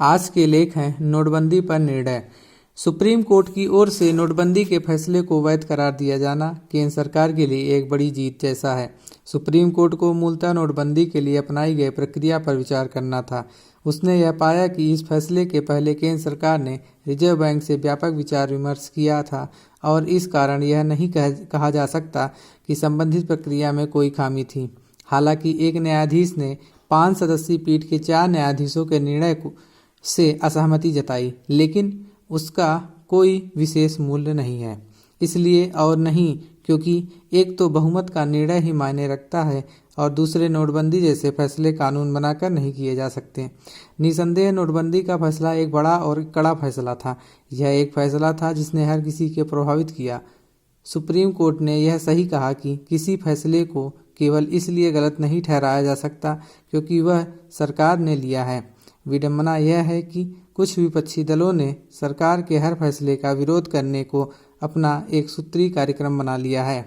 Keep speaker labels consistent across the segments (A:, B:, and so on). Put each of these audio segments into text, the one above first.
A: आज के लेख हैं नोटबंदी पर निर्णय। सुप्रीम कोर्ट की ओर से नोटबंदी के फैसले को वैध करार दिया जाना केंद्र सरकार के लिए एक बड़ी जीत जैसा है। सुप्रीम कोर्ट को मूलतः नोटबंदी के लिए अपनाई गई प्रक्रिया पर विचार करना था। उसने यह पाया कि इस फैसले के पहले केंद्र सरकार ने रिजर्व बैंक से व्यापक विचार विमर्श किया था और इस कारण यह नहीं कहा जा सकता कि संबंधित प्रक्रिया में कोई खामी थी। हालांकि एक न्यायाधीश ने 5 सदस्यीय पीठ के 4 न्यायाधीशों के निर्णय से असहमति जताई, लेकिन उसका कोई विशेष मूल्य नहीं है। इसलिए और नहीं क्योंकि एक तो बहुमत का निर्णय ही मायने रखता है और दूसरे नोटबंदी जैसे फैसले कानून बनाकर नहीं किए जा सकते। निसंदेह नोटबंदी का फैसला एक बड़ा और कड़ा फैसला था। यह एक फैसला था जिसने हर किसी को प्रभावित किया। सुप्रीम कोर्ट ने यह सही कहा कि किसी फैसले को केवल इसलिए गलत नहीं ठहराया जा सकता क्योंकि वह सरकार ने लिया है। विडंबना यह है कि कुछ विपक्षी दलों ने सरकार के हर फैसले का विरोध करने को अपना एक सूत्री कार्यक्रम बना लिया है।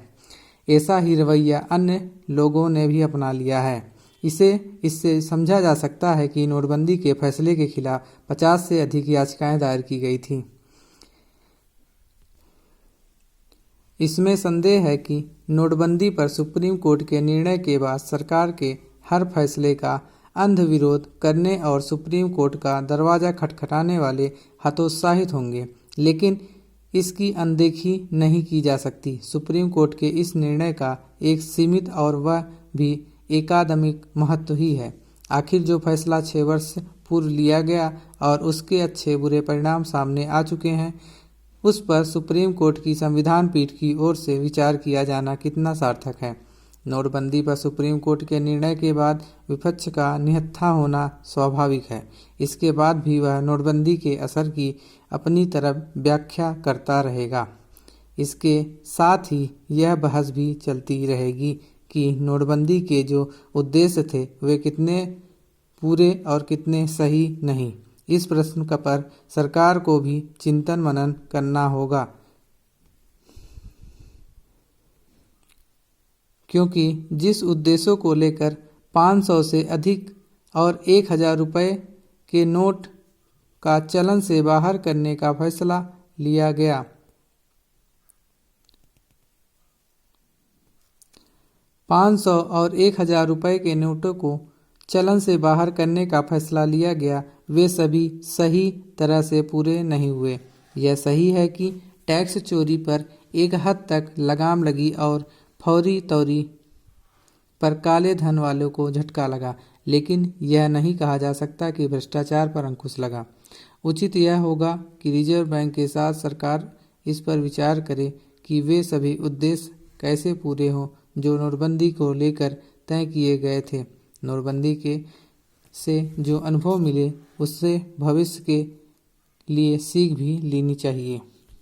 A: ऐसा ही रवैया अन्य लोगों ने भी अपना लिया है। इससे समझा जा सकता है कि नोटबंदी के फैसले के खिलाफ 50 से अधिक याचिकाएं दायर की गई थीं। इसमें संदेह है कि नोटबंदी पर सुप्रीम कोर्ट के निर्णय के बाद सरकार के हर फैसले का अंध विरोध करने और सुप्रीम कोर्ट का दरवाजा खटखटाने वाले हतोत्साहित होंगे, लेकिन इसकी अनदेखी नहीं की जा सकती। सुप्रीम कोर्ट के इस निर्णय का एक सीमित और वह भी एकादमिक महत्व ही है। आखिर जो फैसला 6 वर्ष पूर्व लिया गया और उसके अच्छे बुरे परिणाम सामने आ चुके हैं, उस पर सुप्रीम कोर्ट की संविधान पीठ की ओर से विचार किया जाना कितना सार्थक है। नोटबंदी पर सुप्रीम कोर्ट के निर्णय के बाद विपक्ष का निहत्था होना स्वाभाविक है। इसके बाद भी वह नोटबंदी के असर की अपनी तरफ व्याख्या करता रहेगा। इसके साथ ही यह बहस भी चलती रहेगी कि नोटबंदी के जो उद्देश्य थे वे कितने पूरे और कितने सही नहीं। इस प्रश्न पर सरकार को भी चिंतन मनन करना होगा, क्योंकि जिस उद्देश्यों को लेकर 500 से अधिक और 1000 रुपये के नोट का चलन से बाहर करने का फैसला लिया गया, 500 और 1000 रुपये के नोटों को चलन से बाहर करने का फैसला लिया गया, वे सभी सही तरह से पूरे नहीं हुए। यह सही है कि टैक्स चोरी पर एक हद तक लगाम लगी और फौरी तौरी पर काले धन वालों को झटका लगा, लेकिन यह नहीं कहा जा सकता कि भ्रष्टाचार पर अंकुश लगा। उचित यह होगा कि रिजर्व बैंक के साथ सरकार इस पर विचार करे कि वे सभी उद्देश्य कैसे पूरे हों जो नोटबंदी को लेकर तय किए गए थे। नोटबंदी से जो अनुभव मिले उससे भविष्य के लिए सीख भी लेनी चाहिए।